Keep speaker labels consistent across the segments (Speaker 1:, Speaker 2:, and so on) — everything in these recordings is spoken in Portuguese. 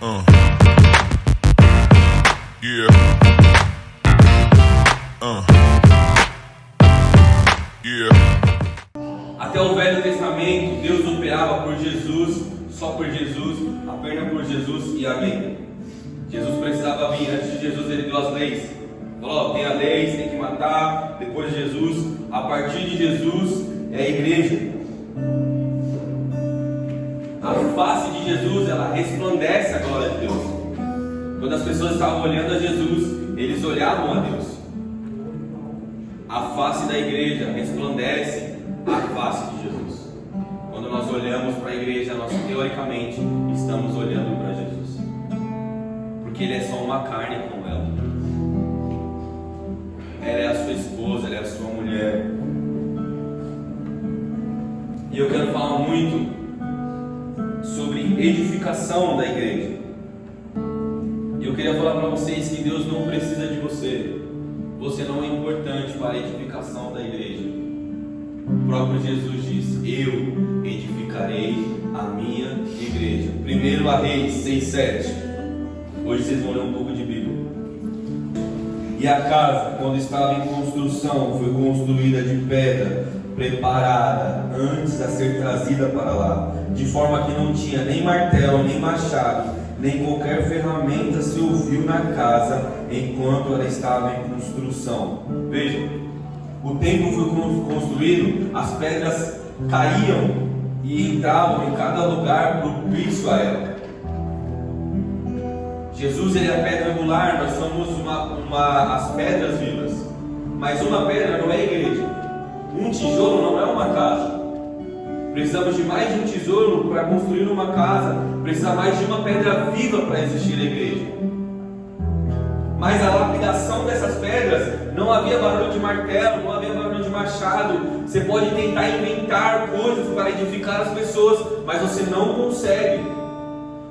Speaker 1: Yeah. Yeah.
Speaker 2: Até o Velho Testamento, Deus operava por Jesus, só por Jesus, apenas por Jesus e amém. Jesus precisava vir. Antes de Jesus ele deu as leis. Falou, tem a lei, você tem que matar. Depois de Jesus, a partir de Jesus é a igreja. A face de Jesus, ela resplandece a glória de Deus. Quando as pessoas estavam olhando a Jesus, eles olhavam a Deus. A face da igreja resplandece a face de Jesus. Quando nós olhamos para a igreja, nós teoricamente estamos olhando para Jesus, porque Ele é só uma carne como ela. Ela é a sua esposa, ela é a sua mulher. E eu quero falar muito sobre edificação da igreja. E eu queria falar para vocês que Deus não precisa de você. Você não é importante para a edificação da igreja. O próprio Jesus disse: eu edificarei a minha igreja. 1 Reis 6:7. Hoje vocês vão ler um pouco de Bíblia. E a casa, quando estava em construção, foi construída de pedra preparada antes de ser trazida para lá, de forma que não tinha nem martelo, nem machado, nem qualquer ferramenta se ouviu na casa enquanto ela estava em construção. Veja, o templo foi construído, as pedras caíam e entravam em cada lugar propício a ela. Jesus, ele é a pedra angular, nós somos as pedras vivas. Mas uma pedra não é igreja. Um tijolo não é uma casa. Precisamos de mais de um tijolo para construir uma casa. Precisa mais de uma pedra viva para existir a igreja. Mas a lapidação dessas pedras, não havia barulho de martelo, não havia barulho de machado. Você pode tentar inventar coisas para edificar as pessoas, mas você não consegue.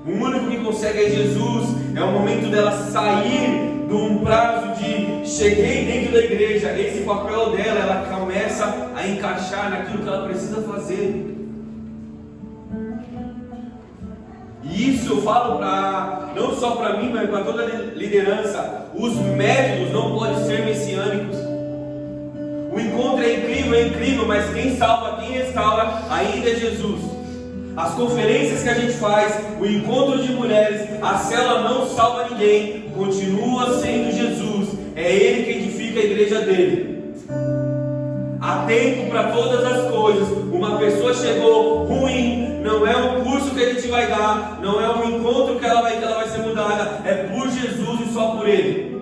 Speaker 2: O único que consegue é Jesus. É o momento dela sair de um prazo de cheguei dentro da igreja. Esse papel dela, ela começa a encaixar naquilo que ela precisa fazer. E isso eu falo não só para mim, mas para toda a liderança. Os métodos não podem ser messiânicos. O encontro é incrível, mas quem salva, quem restaura ainda é Jesus. As conferências que a gente faz, o encontro de mulheres, a célula não salva ninguém, continua sendo Jesus. É Ele que edifica a igreja dele. Há tempo para todas as coisas. Uma pessoa chegou ruim, não é um curso que a gente vai dar, não é um encontro que ela vai ser mudada, é por Jesus e só por Ele.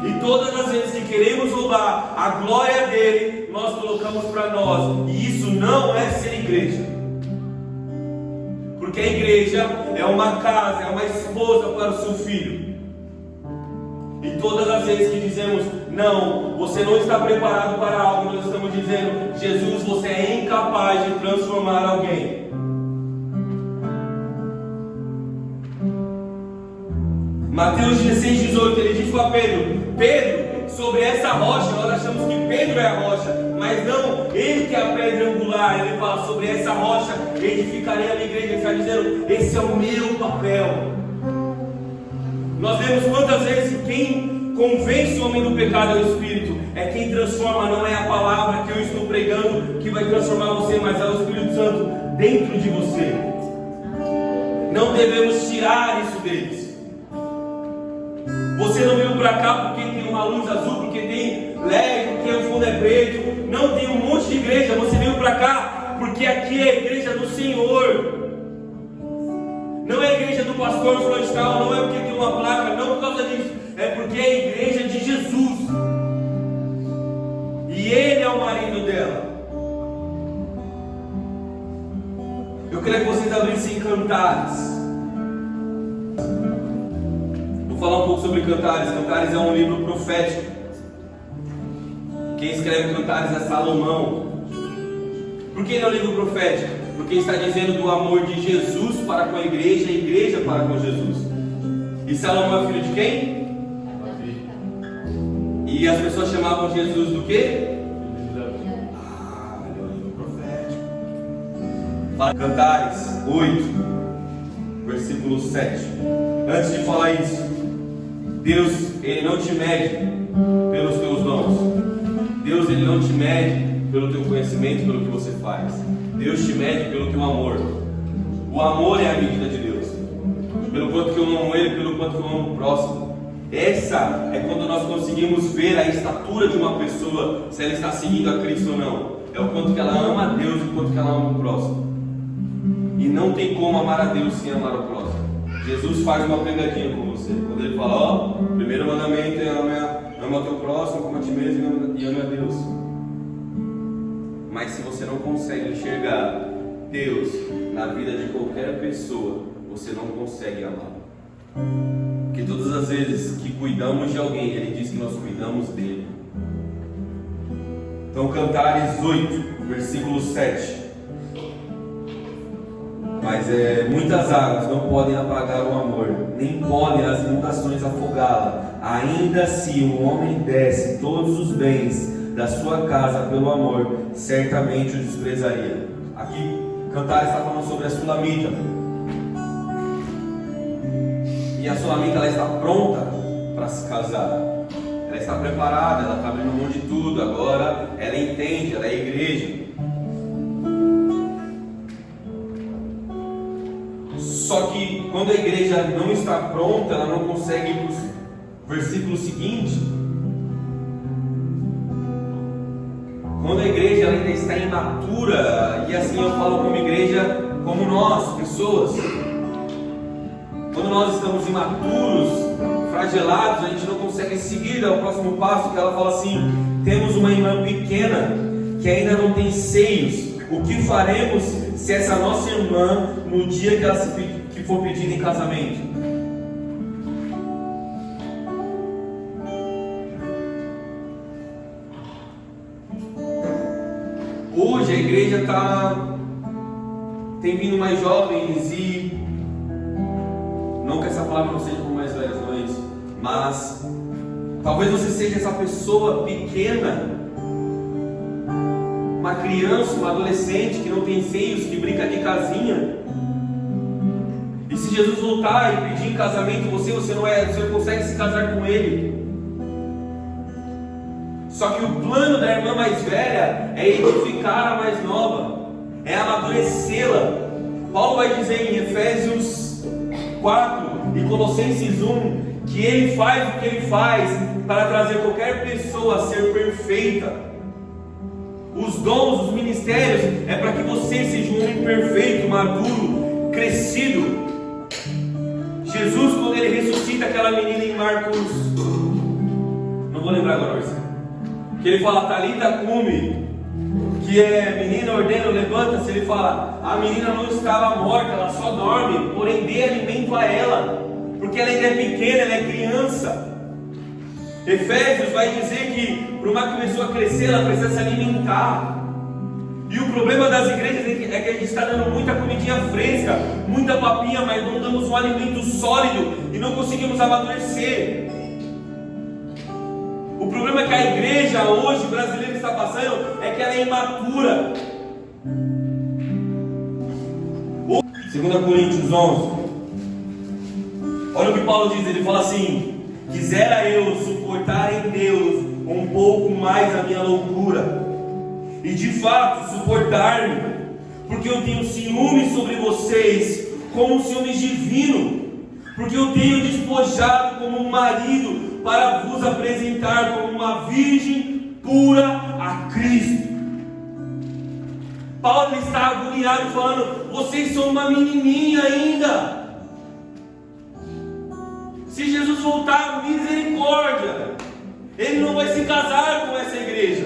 Speaker 2: E todas as vezes que queremos roubar a glória dele, nós colocamos para nós. E isso não é ser igreja. Porque a igreja é uma casa, é uma esposa para o seu filho. E todas as vezes que dizemos, não, você não está preparado para algo, nós estamos dizendo, Jesus, você é incapaz de transformar alguém. Mateus 16:18, ele diz para Pedro, sobre essa rocha, nós achamos que Pedro é a rocha, mas não, ele que é a pedra angular. Ele fala, sobre essa rocha edificarei a minha igreja. Ele está dizendo, esse é o meu papel. Nós vemos quantas vezes que quem convence o homem do pecado é o Espírito, é quem transforma, não é a palavra que eu estou pregando que vai transformar você, mas é o Espírito Santo dentro de você. Não devemos tirar isso deles. Você não veio para cá porque tem uma luz azul, porque tem LED, porque o fundo é preto. Não, tem um monte de igreja. Você veio para cá porque aqui é a igreja do Senhor. Não é a igreja do pastor fulano de tal, não é porque tem uma placa, não por causa disso. É porque é a igreja de Jesus. E Ele é o marido dela. Eu queria que vocês abrissem Cantares. Vou falar um pouco sobre Cantares. Cantares é um livro profético. Quem escreve Cantares é Salomão. Por que ele é um livro profético? Porque está dizendo do amor de Jesus para com a igreja para com Jesus. E Salomão é filho de quem? E as pessoas chamavam Jesus do quê? Ele é um livro profético. Cantares 8. versículo 7. Antes de falar isso, Deus, Ele não te mede pelos teus dons. Deus, Ele não te mede pelo teu conhecimento, pelo que você faz. Deus te mede pelo teu amor. O amor é a medida de Deus. Pelo quanto que eu amo Ele, pelo quanto que eu amo o próximo. Essa é quando nós conseguimos ver a estatura de uma pessoa, se ela está seguindo a Cristo ou não. É o quanto que ela ama a Deus e o quanto que ela ama o próximo. E não tem como amar a Deus sem amar o próximo. Jesus faz uma pegadinha com você. Quando Ele fala, ó, primeiro mandamento é ama o teu próximo como a ti mesmo e ame a Deus. Mas se você não consegue enxergar Deus na vida de qualquer pessoa, você não consegue amar. Porque todas as vezes que cuidamos de alguém, Ele diz que nós cuidamos dele. Então, Cantares 8, versículo 7. Mas muitas águas não podem apagar o amor, nem podem as inundações afogá-la. Ainda se um homem desse todos os bens da sua casa pelo amor, certamente o desprezaria. Aqui, Cantares está falando sobre a Sulamita. E a Sulamita, ela está pronta para se casar. Ela está preparada, ela está abrindo mão de tudo. Agora ela entende, ela é igreja. Só que quando a igreja não está pronta, ela não consegue ir para o versículo seguinte. Quando a igreja ela ainda está imatura, e assim eu falo como igreja, como nós, pessoas. Quando nós estamos imaturos, fragelados, a gente não consegue seguir ao próximo passo, que ela fala assim: temos uma irmã pequena que ainda não tem seios. O que faremos se essa nossa irmã, no dia que ela que for pedida em casamento? Hoje a igreja tem vindo mais jovens e não que essa palavra não seja para mais velhos, não é isso, mas talvez você seja essa pessoa pequena, uma criança, um adolescente que não tem seios, que brinca de casinha. E se Jesus voltar e pedir em casamento você não consegue se casar com Ele. Só que o plano da irmã mais velha é edificar a mais nova, é amadurecê-la. Paulo vai dizer em Efésios 4 e Colossenses 1 que Ele faz o que Ele faz para trazer qualquer pessoa a ser perfeita. Os dons, os ministérios é para que você seja um homem perfeito, maduro, crescido. Jesus, quando Ele ressuscita aquela menina em Marcos, não vou lembrar agora, que Ele fala Talita cumi, que é menina, ordena, levanta-se. Ele fala, a menina não estava morta, ela só dorme, porém dê alimento a ela, porque ela ainda é pequena, ela é criança. Efésios vai dizer que para uma pessoa crescer, ela precisa se alimentar. E o problema das igrejas é que a gente está dando muita comidinha fresca, muita papinha, mas não damos um alimento sólido e não conseguimos amadurecer. O problema que a igreja hoje brasileira está passando é que ela é imatura. 2 Coríntios 11. Olha o que Paulo diz, ele fala assim: quisera eu suportar em Deus um pouco mais a minha loucura, e de fato suportar-me, porque eu tenho ciúme sobre vocês, como um ciúme divino, porque eu tenho despojado como um marido, para vos apresentar como uma virgem pura a Cristo. Paulo está agoniado falando, vocês são uma menininha ainda. Se Jesus voltar, misericórdia, Ele não vai se casar com essa igreja.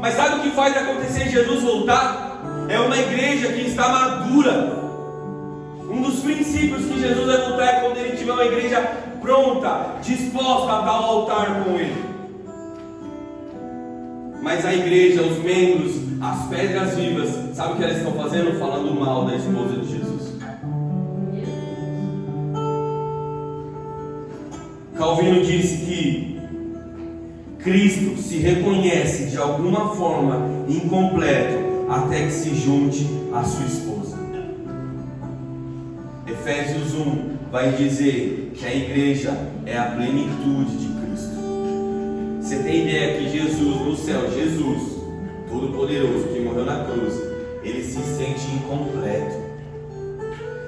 Speaker 2: Mas sabe o que faz acontecer Jesus voltar? É uma igreja que está madura. Um dos princípios que Jesus vai voltar é quando Ele tiver uma igreja pronta, disposta a dar o altar com Ele. Mas a igreja, os membros, as pedras vivas, sabe o que elas estão fazendo? Falando mal da esposa de Jesus. Calvino disse que Cristo se reconhece de alguma forma incompleto até que se junte à sua esposa. Efésios 1 vai dizer que a igreja é a plenitude de Cristo. Você tem ideia que Jesus no céu, Jesus, Todo-Poderoso, que morreu na cruz, ele se sente incompleto.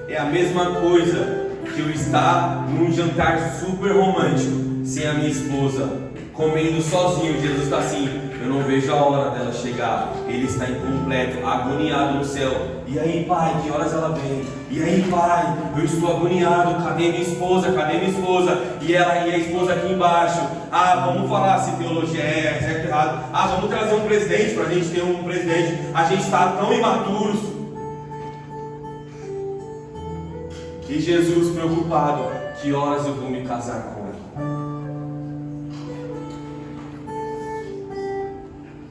Speaker 2: É a mesma coisa que eu estar num jantar super romântico, sem a minha esposa, comendo sozinho. Jesus está assim, eu não vejo a hora dela chegar. Ele está incompleto, agoniado no céu. E aí, pai, que horas ela vem? E aí, pai, eu estou agoniado. Cadê minha esposa? Cadê minha esposa? E ela e a esposa aqui embaixo. Ah, vamos falar se teologia é certo ou errado. Ah, vamos trazer um presidente para a gente ter um presidente. A gente está tão imaturos. E Jesus preocupado, que horas eu vou me casar com ela?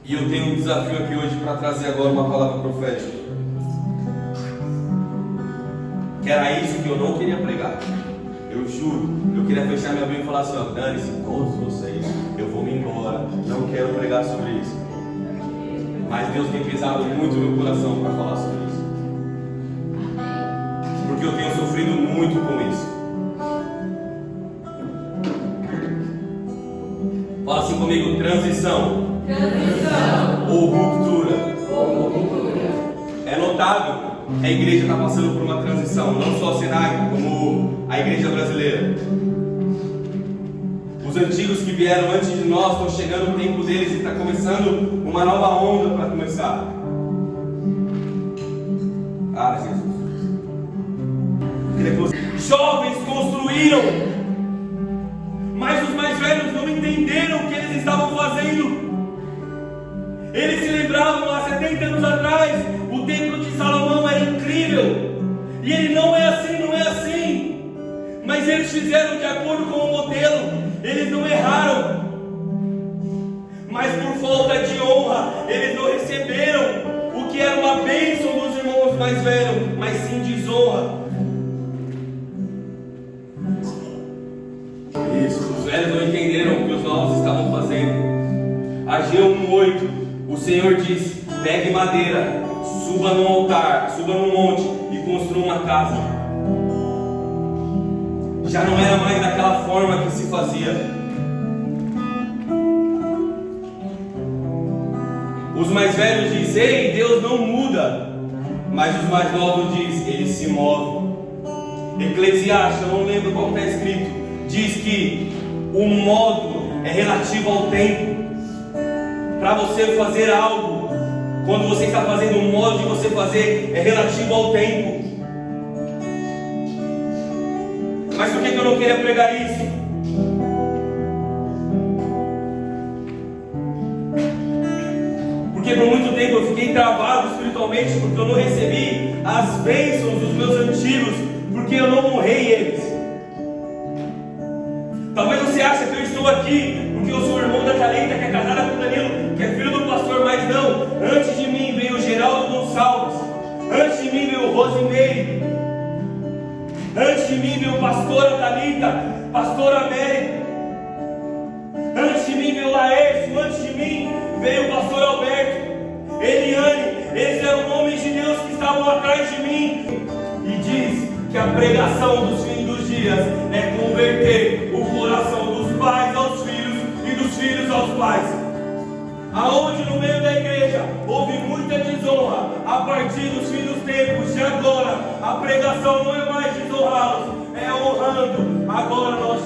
Speaker 2: E eu tenho um desafio aqui hoje para trazer agora uma palavra profética. Que era isso que eu não queria pregar. Eu juro, eu queria fechar minha Bíblia e falar assim, ó, dane-se todos vocês, eu vou me embora, não quero pregar sobre isso. Mas Deus tem pesado muito no meu coração para falar sobre isso. Porque eu tenho sofrido muito com isso. Fala assim comigo, transição. Ou ruptura. É notável que a igreja está passando por uma transição, não só a Senai, como a igreja brasileira. Os antigos que vieram antes de nós estão chegando no tempo deles e está começando uma nova onda para começar. Ah, Jesus. Jovens construíram, mas os mais velhos não entenderam o que eles estavam fazendo. Eles se lembravam há 70 anos atrás, o templo de Salomão era incrível. E ele não é assim, não é assim. Mas eles fizeram de acordo com o modelo. Eles não erraram. Mas por falta de honra, eles não receberam o que era uma bênção dos irmãos mais velhos, mas sim desonra. Isso, os velhos não entenderam o que os novos estavam fazendo. Ageu 1:8. O Senhor disse: pegue madeira, suba no altar, suba no monte e construa uma casa. Já não era mais daquela forma que se fazia. Os mais velhos dizem: ei, Deus não muda. Mas os mais novos dizem: ele se move. Eclesiastes, eu não lembro qual está escrito, diz que o modo é relativo ao tempo. Para você fazer algo, quando você está fazendo, o modo de você fazer é relativo ao tempo. Mas por que eu não queria pregar isso? Porque por muito tempo eu fiquei travado espiritualmente, porque eu não recebi as bênçãos dos meus antigos, porque eu não honrei eles. Talvez você ache que eu estou aqui porque eu sou irmão da Thalita, que é casada com o Danilo, que é filho do pastor, mas não. Antes de mim veio o Geraldo Gonçalves. Antes de mim veio o Rosimeire. Antes de mim veio a pastora Thalita, pastora América. Antes de mim veio o Laércio. Antes de mim veio o pastor Alberto, Eliane. Eles eram homens de Deus que estavam atrás de mim. E diz que a pregação dos fins dos dias é converter o coração dos pais aos filhos e dos filhos aos pais. Aonde no meio da igreja houve muita desonra, a partir dos fins dos tempos de agora, a pregação não é mais desonrá-los, é honrando. Agora nós